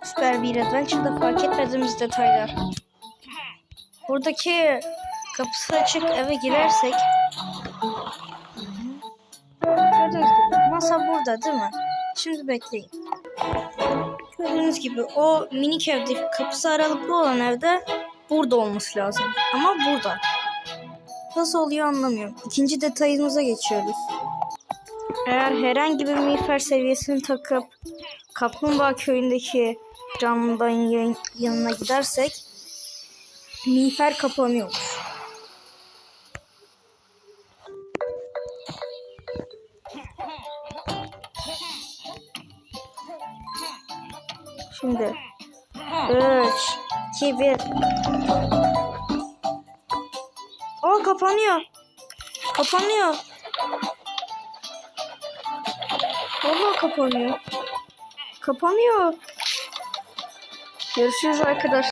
Süper bir Adventure'da fark etmediğimiz detaylar. Buradaki kapısı açık eve girersek gördüğünüz gibi masa burada değil mi? Şimdi bekleyin. Gördüğünüz gibi o minik evde kapısı aralıklı olan evde burada olması lazım. Ama burada. Nasıl oluyor anlamıyorum. İkinci detayımıza geçiyoruz. Eğer herhangi bir miğfer seviyesini takıp Kaplumbağa köyündeki camdan yanına gidersek miğfer kapanıyor. Şimdi 3, 2, 1. O kapanıyor. Kapanıyor. Vallahi kapanıyor. Kapanıyor. Görüşürüz arkadaşlar.